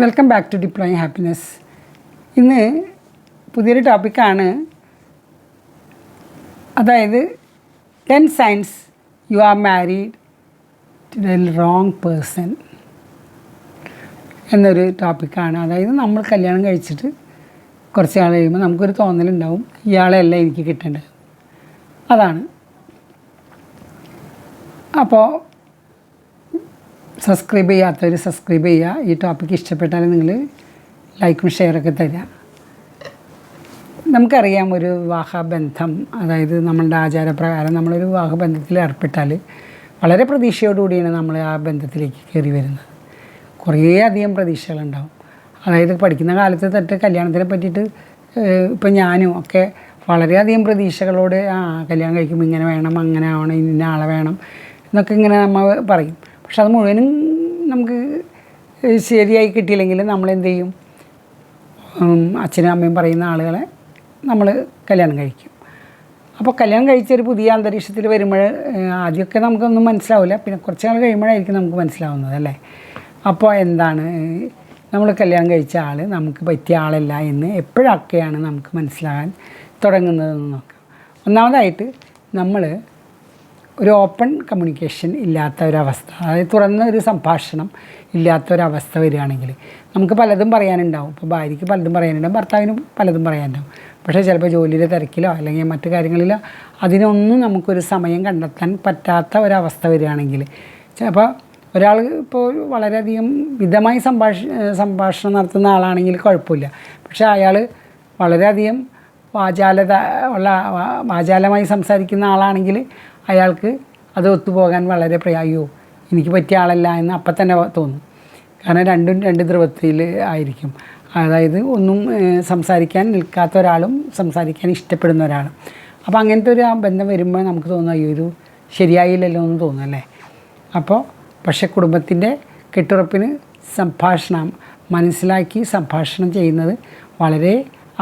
Welcome back to deploying happiness. ഇന്ന് പുതിയൊരു ടോപ്പിക്കാണ്. അതായത് 10 signs you are married to the wrong person എന്നൊരു ടോപ്പിക്കാണ്. അതായത് നമ്മൾ കല്യാണം കഴിച്ചിട്ട് കുറച്ച് നാൾ കഴിയുമ്പോൾ നമുക്കൊരു തോന്നലുണ്ടാവും, ഇയാളെയല്ല എനിക്ക് കിട്ടേണ്ടത്. അതാണ്. അപ്പോൾ സബ്സ്ക്രൈബ് ചെയ്യാത്തവർ സബ്സ്ക്രൈബ് ചെയ്യുക. ഈ ടോപ്പിക്ക് ഇഷ്ടപ്പെട്ടാൽ നിങ്ങൾ ലൈക്കും ഷെയറൊക്കെ തരിക. നമുക്കറിയാം, ഒരു വിവാഹബന്ധം, അതായത് നമ്മളുടെ ആചാരപ്രകാരം നമ്മളൊരു വിവാഹബന്ധത്തിൽ ഏർപ്പെട്ടാൽ വളരെ പ്രതീക്ഷയോടുകൂടിയാണ് നമ്മൾ ആ ബന്ധത്തിലേക്ക് കയറി വരുന്നത്. കുറേ അധികം പ്രതീക്ഷകളുണ്ടാവും. അതായത് പഠിക്കുന്ന കാലത്ത് തൊട്ട് കല്യാണത്തിനെ പറ്റിയിട്ട് ഇപ്പം ഞാനും ഒക്കെ വളരെയധികം പ്രതീക്ഷകളോട് കല്യാണം കഴിക്കുമ്പോൾ ഇങ്ങനെ വേണം, അങ്ങനെ ആവണം, ഇന്ന ആളെ വേണം എന്നൊക്കെ ഇങ്ങനെ നമ്മൾ പറയും. പക്ഷെ അത് മുഴുവനും നമുക്ക് ശരിയായി കിട്ടിയില്ലെങ്കിൽ നമ്മളെന്ത് ചെയ്യും? അച്ഛനും അമ്മയും പറയുന്ന ആളുകളെ നമ്മൾ കല്യാണം കഴിക്കും. അപ്പോൾ കല്യാണം കഴിച്ചൊരു പുതിയ അന്തരീക്ഷത്തിൽ വരുമ്പോൾ ആദ്യമൊക്കെ നമുക്കൊന്നും മനസ്സിലാവില്ല. പിന്നെ കുറച്ച് നാൾ കഴിയുമ്പോഴായിരിക്കും നമുക്ക് മനസ്സിലാവുന്നത്, അല്ലേ? അപ്പോൾ എന്താണ് നമ്മൾ കല്യാണം കഴിച്ച ആൾ നമുക്ക് പറ്റിയ ആളല്ല എന്ന് എപ്പോഴൊക്കെയാണ് നമുക്ക് മനസ്സിലാകാൻ തുടങ്ങുന്നതെന്ന് നോക്കാം. ഒന്നാമതായിട്ട് നമ്മൾ ഒരു ഓപ്പൺ കമ്മ്യൂണിക്കേഷൻ ഇല്ലാത്ത ഒരവസ്ഥ, അതായത് തുറന്ന ഒരു സംഭാഷണം ഇല്ലാത്ത ഒരവസ്ഥ വരികയാണെങ്കിൽ നമുക്ക് പലതും പറയാനുണ്ടാവും. ഇപ്പോൾ ഭാര്യയ്ക്ക് പലതും പറയാനുണ്ടാവും, ഭർത്താവിനും പലതും പറയാനുണ്ടാവും. പക്ഷേ ചിലപ്പോൾ ജോലിയിലെ തിരക്കിലോ അല്ലെങ്കിൽ മറ്റു കാര്യങ്ങളിലോ അതിനൊന്നും നമുക്കൊരു സമയം കണ്ടെത്താൻ പറ്റാത്ത ഒരവസ്ഥ വരികയാണെങ്കിൽ, അപ്പോൾ ഒരാൾ ഇപ്പോൾ വളരെയധികം മിതമായി സംഭാഷണം നടത്തുന്ന ആളാണെങ്കിൽ കുഴപ്പമില്ല. പക്ഷേ അയാൾ വളരെയധികം വാചാലമായി സംസാരിക്കുന്ന ആളാണെങ്കിൽ അയാൾക്ക് അത് ഒത്തുപോകാൻ വളരെ പ്രയായോ എനിക്ക് പറ്റിയ ആളല്ല എന്ന് അപ്പം തന്നെ തോന്നും. കാരണം രണ്ടും രണ്ട് ധ്രുവത്തിൽ ആയിരിക്കും. അതായത് ഒന്നും സംസാരിക്കാൻ നിൽക്കാത്ത ഒരാളും സംസാരിക്കാൻ ഇഷ്ടപ്പെടുന്ന ഒരാളും. അപ്പോൾ അങ്ങനത്തെ ഒരു ബന്ധം വരുമ്പോൾ നമുക്ക് തോന്നും, അയ്യോ ഇത് ശരിയായില്ലല്ലോ എന്ന് തോന്നും, അല്ലേ? അപ്പോൾ പക്ഷേ കുടുംബത്തിൻ്റെ കെട്ടുറപ്പിന് സംഭാഷണം മനസ്സിലാക്കി സംഭാഷണം ചെയ്യുന്നത് വളരെ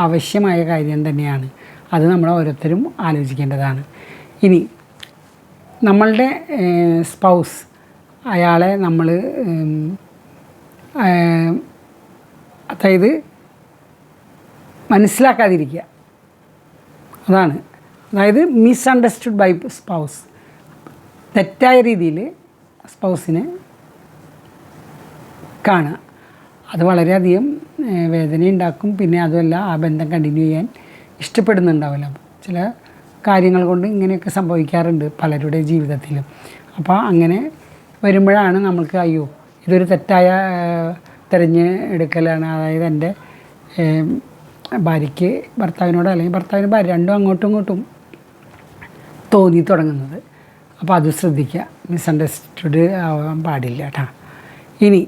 ആവശ്യമായ കാര്യം തന്നെയാണ്. അത് നമ്മൾ ഓരോരുത്തരും ആലോചിക്കേണ്ടതാണ്. ഇനി നമ്മളുടെ സ്പൗസ്, അയാളെ നമ്മൾ അതായത് മനസ്സിലാക്കാതിരിക്കുക, അതാണ്. അതായത് മിസ്അണ്ടർസ്റ്റുഡ് ബൈ സ്പൗസ്, തെറ്റായ രീതിയിൽ സ്പൗസിനെ കാണുക. അത് വളരെയധികം വേദനയുണ്ടാക്കും. പിന്നെ അതുമല്ല, ആ ബന്ധം കണ്ടിന്യൂ ചെയ്യാൻ ഇഷ്ടപ്പെടുന്നുണ്ടാവില്ല. ചില കാര്യങ്ങൾ കൊണ്ട് ഇങ്ങനെയൊക്കെ സംഭവിക്കാറുണ്ട് പലരുടെ ജീവിതത്തിലും. അപ്പോൾ അങ്ങനെ വരുമ്പോഴാണ് നമ്മൾക്ക് അയ്യോ ഇതൊരു തെറ്റായ തിരഞ്ഞെടുക്കലാണ്. അതായത് എൻ്റെ ഭാര്യയ്ക്ക് ഭർത്താവിനോട് അല്ലെങ്കിൽ ഭർത്താവിന് ഭാര്യ രണ്ടും അങ്ങോട്ടും ഇങ്ങോട്ടും തോന്നി തുടങ്ങുന്നത്. അപ്പോൾ അത് ശ്രദ്ധിക്കുക, മിസ്അണ്ടർസ്റ്റുഡ് ആവാൻ പാടില്ല കേട്ടോ. ഇനി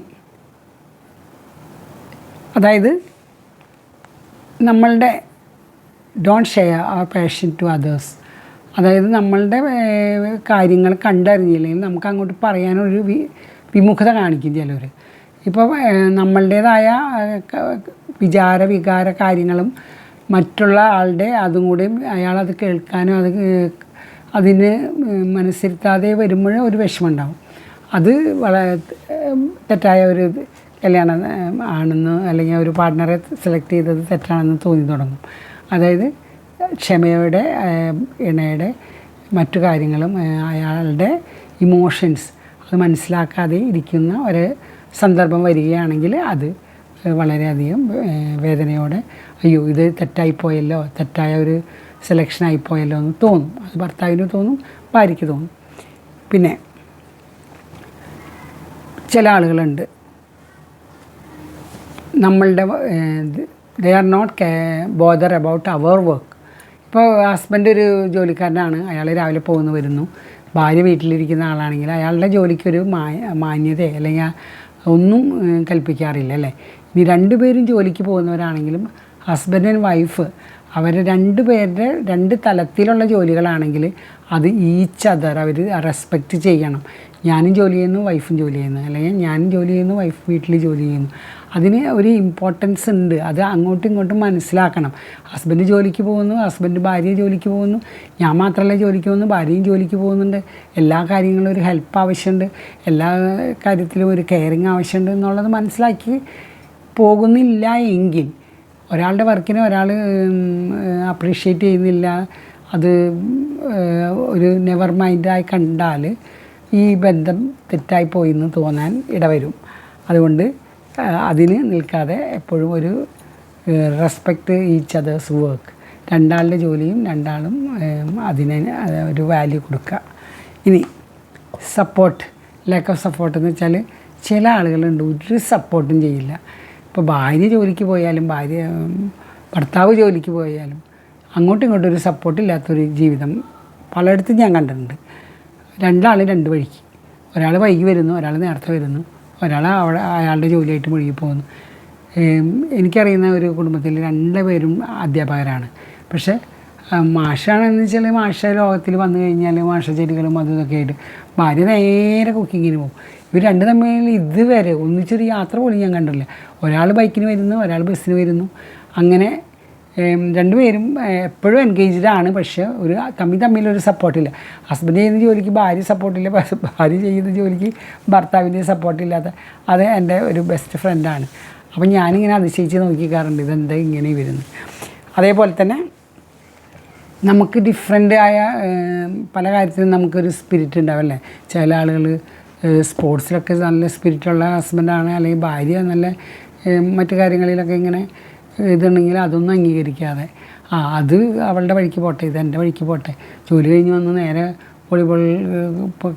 അതായത് നമ്മളുടെ don't share our passion to others. അതായത് നമ്മളുടെ കാര്യങ്ങൾ കണ്ടറിഞ്ഞില്ലെങ്കിൽ നമുക്ക് അങ്ങോട്ട് പറയാനൊരു വിമുഖത കാണിക്കും ചിലർ. ഇപ്പോൾ നമ്മളുടേതായ വികാര കാര്യങ്ങളും മറ്റുള്ള ആളുടെ അതും കൂടി അയാളത് കേൾക്കാനും അതിന് മനസ്സിരുത്താതെ വരുമ്പോൾ ഒരു വിഷമമുണ്ടാവും. അത് വളരെ തെറ്റായ ഒരു കല്യാണം ആണെന്ന് അല്ലെങ്കിൽ ഒരു പാർട്ട്ണറെ സെലക്ട് ചെയ്തത് തെറ്റാണെന്ന് തോന്നി തുടങ്ങും. അതായത് ക്ഷമയുടെ ഇണയുടെ മറ്റു കാര്യങ്ങളും അയാളുടെ ഇമോഷൻസ് അത് മനസ്സിലാക്കാതെ ഇരിക്കുന്ന ഒരു സന്ദർഭം വരികയാണെങ്കിൽ അത് വളരെയധികം വേദനയോടെ അയ്യോ ഇത് തെറ്റായിപ്പോയല്ലോ, തെറ്റായ ഒരു സെലക്ഷനായിപ്പോയല്ലോ എന്ന് തോന്നും. അത് ഭർത്താവിന് തോന്നും, ഭാര്യയ്ക്ക് തോന്നും. പിന്നെ ചില ആളുകളുണ്ട്, നമ്മളുടെ they are not bother about our work. ഇപ്പോൾ ഹസ്ബൻഡ് ഒരു ജോലിക്കാരനാണ്, അയാൾ രാവിലെ പോകുന്നു വരുന്നു. ഭാര്യ വീട്ടിലിരിക്കുന്ന ആളാണെങ്കിൽ അയാളുടെ ജോലിക്കൊരു മാന്യത അല്ലെങ്കിൽ ഒന്നും കൽപ്പിക്കാറില്ല, അല്ലേ? ഇനി രണ്ടുപേരും ജോലിക്ക് പോകുന്നവരാണെങ്കിലും ഹസ്ബൻഡ് ആൻഡ് വൈഫ് അവർ രണ്ടുപേരുടെ രണ്ട് തലത്തിലുള്ള ജോലികളാണെങ്കിൽ അത് ഈച്ച് അതർ അവർ റെസ്പെക്റ്റ് ചെയ്യണം. ഞാനും ജോലി ചെയ്യുന്നു, വൈഫും ജോലി ചെയ്യുന്നു, അല്ലെങ്കിൽ ഞാനും ജോലി ചെയ്യുന്നു, വൈഫ് വീട്ടിൽ ജോലി ചെയ്യുന്നു. അതിന് ഒരു ഇമ്പോർട്ടൻസ് ഉണ്ട്. അത് അങ്ങോട്ടും ഇങ്ങോട്ടും മനസ്സിലാക്കണം. ഹസ്ബൻഡ് ജോലിക്ക് പോകുന്നു, ഹസ്ബൻഡ് ഭാര്യ ജോലിക്ക് പോകുന്നു, ഞാൻ മാത്രമല്ല ജോലിക്ക് പോകുന്നു, ഭാര്യയും ജോലിക്ക് പോകുന്നുണ്ട്. എല്ലാ കാര്യങ്ങളും ഒരു ഹെൽപ്പ് ആവശ്യമുണ്ട്, എല്ലാ കാര്യത്തിലും ഒരു കെയറിങ് ആവശ്യമുണ്ട് എന്നുള്ളത് മനസ്സിലാക്കി പോകുന്നില്ല എങ്കിൽ, ഒരാളുടെ വർക്കിനെ ഒരാൾ അപ്രീഷിയേറ്റ് ചെയ്യുന്നില്ല, അത് ഒരു നെവർ മൈൻഡായി കണ്ടാൽ ഈ ബന്ധം തെറ്റായി പോയി തോന്നാൻ ഇടവരും. അതുകൊണ്ട് അതിന് നിൽക്കാതെ എപ്പോഴും ഒരു റെസ്പെക്റ്റ് ഈച്ച് അതേഴ്സ് വർക്ക്, രണ്ടാളുടെ ജോലിയും രണ്ടാളും അതിന് ഒരു വാല്യൂ കൊടുക്കുക. ഇനി സപ്പോർട്ട്, ലാക്ക് ഓഫ് സപ്പോർട്ട് എന്ന് വെച്ചാൽ ചില ആളുകളുണ്ട് ഒരു സപ്പോർട്ടും ചെയ്യില്ല. ഇപ്പോൾ ഭാര്യ ജോലിക്ക് പോയാലും ഭർത്താവ് ജോലിക്ക് പോയാലും അങ്ങോട്ടും ഇങ്ങോട്ടും ഒരു സപ്പോർട്ടില്ലാത്തൊരു ജീവിതം പലയിടത്തും ഞാൻ കണ്ടിട്ടുണ്ട്. രണ്ടാളും രണ്ട് വഴിക്ക്, ഒരാൾ വൈകി വരുന്നു, ഒരാൾ നേരത്തെ വരുന്നു, ഒരാൾ അയാളുടെ ജോലിയായിട്ട് മുഴുകി പോകുന്നു. എനിക്കറിയുന്ന ഒരു കുടുംബത്തിൽ 2 പേരും അധ്യാപകരാണ്. പക്ഷേ മാഷാണെന്ന് വെച്ചാൽ മാഷ ലോകത്തിൽ വന്നു കഴിഞ്ഞാൽ മാഷ ചെടികളും അതും ഇതൊക്കെ ആയിട്ട് ഭാര്യ നേരെ കുക്കിങ്ങിന് പോകും. ഇവർ രണ്ട് തമ്മിൽ ഇതുവരെ ഒന്നിച്ചൊരു യാത്ര പോലും ഞാൻ കണ്ടില്ല. ഒരാൾ ബൈക്കിന് വരുന്നു, ഒരാൾ ബസ്സിന് വരുന്നു. അങ്ങനെ 2 പേരും എപ്പോഴും എൻഗേജ്ഡാണ്. പക്ഷേ ഒരു തമ്മിലൊരു സപ്പോർട്ടില്ല. ഹസ്ബൻഡ് ചെയ്യുന്ന ജോലിക്ക് ഭാര്യ സപ്പോർട്ടില്ല, ഭാര്യ ചെയ്യുന്ന ജോലിക്ക് ഭർത്താവിൻ്റെ സപ്പോർട്ടില്ലാത്ത, അത് എൻ്റെ ഒരു ബെസ്റ്റ് ഫ്രണ്ടാണ്. അപ്പം ഞാനിങ്ങനെ അതിശയിച്ച് നോക്കിക്കാറുണ്ട്, ഇതെന്താ ഇങ്ങനെ വരുന്നത്. അതേപോലെ തന്നെ നമുക്ക് ഡിഫറെൻ്റ് ആയ പല കാര്യത്തിലും നമുക്കൊരു സ്പിരിറ്റ് ഉണ്ടാവല്ലേ. ചില ആളുകൾ സ്പോർട്സിലൊക്കെ നല്ല സ്പിരിറ്റുള്ള ഹസ്ബൻഡാണ്, അല്ലെങ്കിൽ ഭാര്യ നല്ല മറ്റു കാര്യങ്ങളിലൊക്കെ ഇങ്ങനെ ഇതുണ്ടെങ്കിൽ അതൊന്നും അംഗീകരിക്കാതെ അത് അവളുടെ വഴിക്ക് പോട്ടെ, ഇതെൻ്റെ വഴിക്ക് പോട്ടെ, ജോലി കഴിഞ്ഞ് വന്ന് നേരെ വോളിബോൾ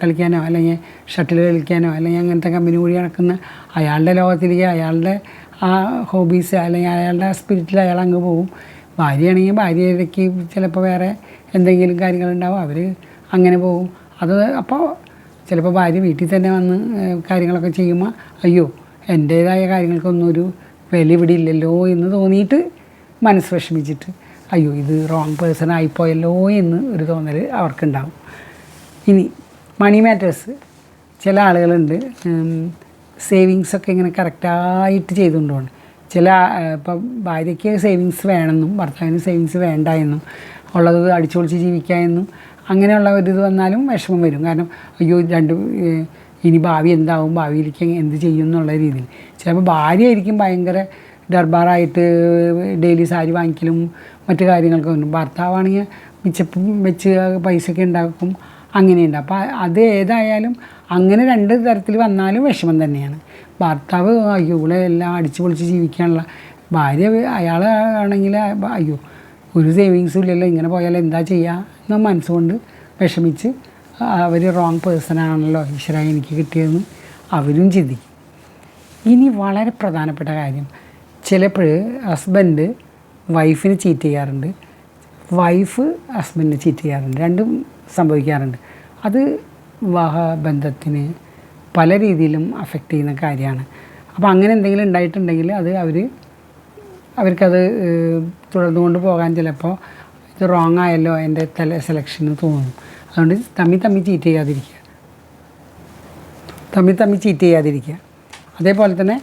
കളിക്കാനോ അല്ലെങ്കിൽ ഷട്ടിൽ കളിക്കാനോ അല്ലെങ്കിൽ അങ്ങനത്തെ കമ്പനി കൂടി നടക്കുന്ന അയാളുടെ ലോകത്തിലേക്ക്, അയാളുടെ ആ ഹോബീസ് അല്ലെങ്കിൽ അയാളുടെ ആ സ്പിരിറ്റിൽ അയാൾ അങ്ങ് പോകും. ഭാര്യയാണെങ്കിൽ ഭാര്യയിലേക്ക് ചിലപ്പോൾ വേറെ എന്തെങ്കിലും കാര്യങ്ങളുണ്ടാവും, അവർ അങ്ങനെ പോകും. അത് അപ്പോൾ ചിലപ്പോൾ ഭാര്യ വീട്ടിൽ തന്നെ വന്ന് കാര്യങ്ങളൊക്കെ ചെയ്യുമ്പോൾ അയ്യോ എൻ്റേതായ കാര്യങ്ങൾക്കൊന്നും ഒരു വില ഇവിടെ ഇല്ലല്ലോ എന്ന് തോന്നിയിട്ട് മനസ്സ് വിഷമിച്ചിട്ട് അയ്യോ ഇത് റോങ് പേഴ്സൺ ആയിപ്പോയല്ലോ എന്ന് ഒരു തോന്നൽ അവർക്കുണ്ടാവും. ഇനി മണി മാറ്റേഴ്സ്, ചില ആളുകളുണ്ട് സേവിങ്സൊക്കെ ഇങ്ങനെ കറക്റ്റായിട്ട് ചെയ്തുകൊണ്ട് പോകണം. ചില ഇപ്പം ഭാര്യയ്ക്ക് സേവിങ്സ് വേണമെന്നും ഭർത്താവിന് സേവിങ്സ് വേണ്ട എന്നും ഉള്ളത് അടിച്ചു പൊളിച്ച് ജീവിക്കുക എന്നും അങ്ങനെയുള്ള ഒരു ഇത് വന്നാലും വിഷമം വരും. കാരണം അയ്യോ ഇനി ഭാവി എന്താവും, ഭാവിയിലേക്ക് എന്ത് ചെയ്യും എന്നുള്ള രീതിയിൽ. ചിലപ്പോൾ ഭാര്യ ആയിരിക്കും ഭയങ്കര ദർബാറായിട്ട് ഡെയിലി സാരി വാങ്ങിക്കലും മറ്റു കാര്യങ്ങളൊക്കെ വരും. ഭർത്താവാണെങ്കിൽ വെച്ച് പൈസയൊക്കെ ഉണ്ടാക്കും, അങ്ങനെയുണ്ട്. അപ്പോൾ അത് ഏതായാലും അങ്ങനെ 2 തരത്തിൽ വന്നാലും വിഷമം തന്നെയാണ്. ഭർത്താവ് അയ്യോ ഇവിടെ എല്ലാം അടിച്ചു പൊളിച്ച് ജീവിക്കാനുള്ള, ഭാര്യ അയാളാണെങ്കിൽ അയ്യോ ഒരു സേവിങ്സും ഇല്ലല്ലോ, ഇങ്ങനെ പോയാൽ എന്താ ചെയ്യുക എന്ന മനസ്സുകൊണ്ട് വിഷമിച്ച് അവർ റോങ് പേഴ്സണാണല്ലോ ഈശ്വര എനിക്ക് കിട്ടിയതെന്ന് അവരും ചിന്തിക്കും. ഇനി വളരെ പ്രധാനപ്പെട്ട കാര്യം, ചിലപ്പോൾ ഹസ്ബൻഡ് വൈഫിനെ ചീറ്റ് ചെയ്യാറുണ്ട്, വൈഫ് ഹസ്ബൻഡിനെ ചീറ്റ് ചെയ്യാറുണ്ട്, രണ്ടും സംഭവിക്കാറുണ്ട്. അത് വിവാഹ ബന്ധത്തിന് പല രീതിയിലും അഫക്റ്റ് ചെയ്യുന്ന കാര്യമാണ്. അപ്പോൾ അങ്ങനെ എന്തെങ്കിലും ഉണ്ടായിട്ടുണ്ടെങ്കിൽ അത് അവർക്കത് തുടർന്നു കൊണ്ട് പോകാൻ ചിലപ്പോൾ ഇത് റോങ് ആയല്ലോ എൻ്റെ സെലക്ഷന് തോന്നും. അതുകൊണ്ട് തമ്മി ചീറ്റ് ചെയ്യാതിരിക്കുക. അതേപോലെ തന്നെ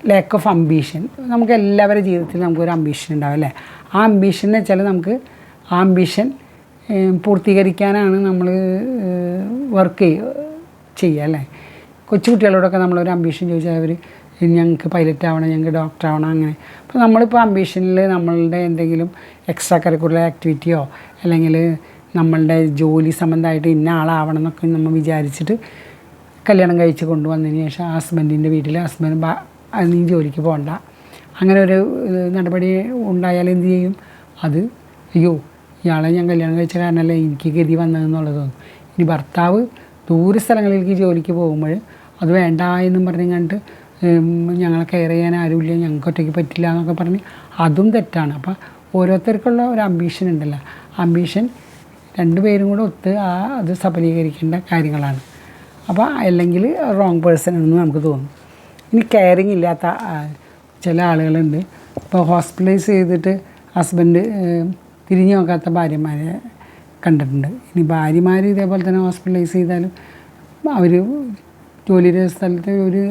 ലാക്ക് ഓഫ് അംബീഷൻ, നമുക്ക് എല്ലാവരുടെ ജീവിതത്തിൽ നമുക്കൊരു അംബീഷൻ ഉണ്ടാവും അല്ലേ. ആ അംബീഷൻ എന്ന് വെച്ചാൽ നമുക്ക് ആ അംബീഷൻ പൂർത്തീകരിക്കാനാണ് നമ്മൾ വർക്ക് ചെയ്യുക അല്ലേ. കൊച്ചു കുട്ടികളോടൊക്കെ നമ്മളൊരു അംബീഷൻ ചോദിച്ചാൽ അവർ ഞങ്ങൾക്ക് പൈലറ്റ് ആവണം, ഞങ്ങൾക്ക് ഡോക്ടർ ആവണം, അങ്ങനെ. അപ്പോൾ നമ്മളിപ്പോൾ അംബീഷനിൽ നമ്മളുടെ എന്തെങ്കിലും എക്സ്ട്രാ കരിക്കുലർ ആക്ടിവിറ്റിയോ അല്ലെങ്കിൽ നമ്മളുടെ ജോലി സംബന്ധമായിട്ട് ഇന്ന ആളാവണം എന്നൊക്കെ നമ്മൾ വിചാരിച്ചിട്ട് കല്യാണം കഴിച്ച് കൊണ്ടുവന്നതിന് ശേഷം ഹസ്ബൻഡിൻ്റെ വീട്ടിൽ ഹസ്ബൻഡ് നീ ജോലിക്ക് പോകണ്ട അങ്ങനെ ഒരു നടപടി ഉണ്ടായാൽ എന്ത് ചെയ്യും? അത് അയ്യോ ഇയാളെ ഞാൻ കല്യാണം കഴിച്ച കാരണമല്ലേ എനിക്ക് ഗതി വന്നതെന്നുള്ളത് തോന്നും. ഇനി ഭർത്താവ് ദൂര സ്ഥലങ്ങളിലേക്ക് ജോലിക്ക് പോകുമ്പോൾ അത് വേണ്ട എന്നും പറഞ്ഞ് കണ്ടിട്ട് ഞങ്ങളെ കെയർ ചെയ്യാൻ ആരുമില്ല, ഞങ്ങൾക്ക് ഒറ്റയ്ക്ക് പറ്റില്ല എന്നൊക്കെ പറഞ്ഞ് അതും തെറ്റാണ്. അപ്പോൾ ഓരോരുത്തർക്കുള്ള ഒരു അംബീഷൻ ഉണ്ടല്ലോ, അംബീഷൻ 2 പേരും കൂടെ ഒത്ത് അത് സഫലീകരിക്കേണ്ട കാര്യങ്ങളാണ്. അപ്പോൾ അല്ലെങ്കിൽ റോങ് പേഴ്സൺ എന്ന് നമുക്ക് തോന്നും. ഇനി കെയറിങ് ഇല്ലാത്ത ചില ആളുകളുണ്ട്. ഇപ്പോൾ ഹോസ്പിറ്റലൈസ് ചെയ്തിട്ട് ഹസ്ബൻഡ് തിരിഞ്ഞു നോക്കാത്ത ഭാര്യമാരെ കണ്ടിട്ടുണ്ട്. ഇനി ഭാര്യമാർ ഇതേപോലെ തന്നെ ഹോസ്പിറ്റലൈസ് ചെയ്താലും അവർ ജോലിയുടെ സ്ഥലത്ത് ഒരു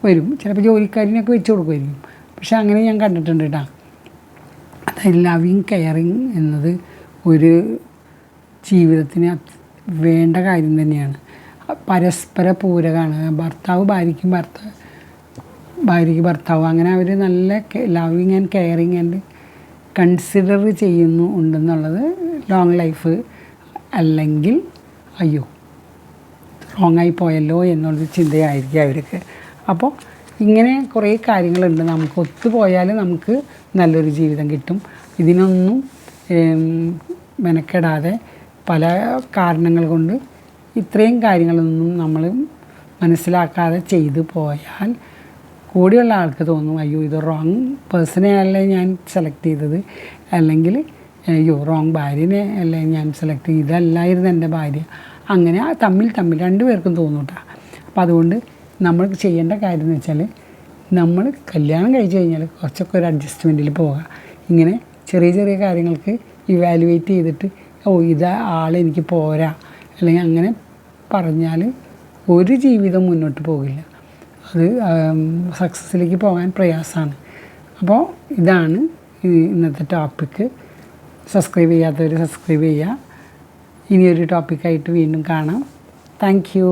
വരും, ചിലപ്പോൾ ജോലിക്കാരിനൊക്കെ വെച്ച് കൊടുക്കുമായിരിക്കും. പക്ഷെ അങ്ങനെ ഞാൻ കണ്ടിട്ടുണ്ട് കേട്ടോ. അതായത് ലവിങ് കെയറിങ് എന്നത് ഒരു ജീവിതത്തിന് വേണ്ട കാര്യം തന്നെയാണ്. പരസ്പര പൂരകമാണ്. ഭർത്താവ് ഭാര്യയ്ക്കും ഭാര്യയ്ക്ക് ഭർത്താവ് അങ്ങനെ അവർ നല്ല loving and caring and consider ചെയ്യുന്നു ഉണ്ടെന്നുള്ളത് ലോങ് ലൈഫ്. അല്ലെങ്കിൽ അയ്യോ റോങ്ങായി പോയല്ലോ എന്നുള്ളൊരു ചിന്തയായിരിക്കും അവർക്ക്. അപ്പോൾ ഇങ്ങനെ കുറേ കാര്യങ്ങളുണ്ട്. നമുക്ക് ഒത്തുപോയാൽ നമുക്ക് നല്ലൊരു ജീവിതം കിട്ടും. ഇതിനൊന്നും മെനക്കെടാതെ പല കാരണങ്ങൾ കൊണ്ട് ഇത്രയും കാര്യങ്ങളൊന്നും നമ്മൾ മനസ്സിലാക്കാതെ ചെയ്തു പോയാൽ കൂടെയുള്ള ആൾക്ക് തോന്നും അയ്യോ ഇത് റോങ് പേഴ്സണെ അല്ലേ ഞാൻ സെലക്ട് ചെയ്തത്, അല്ലെങ്കിൽ അയ്യോ റോങ് ഭാര്യനെ അല്ലേ ഞാൻ സെലക്ട് ചെയ്തത്, ഇതല്ലായിരുന്നു എൻ്റെ ഭാര്യ. അങ്ങനെ തമ്മിൽ രണ്ടുപേർക്കും തോന്നും കേട്ടോ. അപ്പോൾ അതുകൊണ്ട് നമ്മൾ ചെയ്യേണ്ട കാര്യം എന്ന് വെച്ചാൽ നമ്മൾ കല്യാണം കഴിച്ച് കഴിഞ്ഞാൽ കുറച്ചൊക്കെ ഒരു അഡ്ജസ്റ്റ്മെൻറ്റിൽ പോവുക. ഇങ്ങനെ ചെറിയ ചെറിയ കാര്യങ്ങൾക്ക് ഇവാലുവേറ്റ് ചെയ്തിട്ട് ഇത് ആളെനിക്ക് പോരാ അല്ലെങ്കിൽ അങ്ങനെ പറഞ്ഞാൽ ഒരു ജീവിതം മുന്നോട്ട് പോകില്ല. അത് സക്സസ്സിലേക്ക് പോകാൻ പ്രയാസമാണ്. അപ്പോൾ ഇതാണ് ഇന്നത്തെ ടോപ്പിക്ക്. സബ്സ്ക്രൈബ് ചെയ്യാത്തവർ സബ്സ്ക്രൈബ് ചെയ്യുക. ഇനിയൊരു ടോപ്പിക്കായിട്ട് വീണ്ടും കാണാം. Thank you.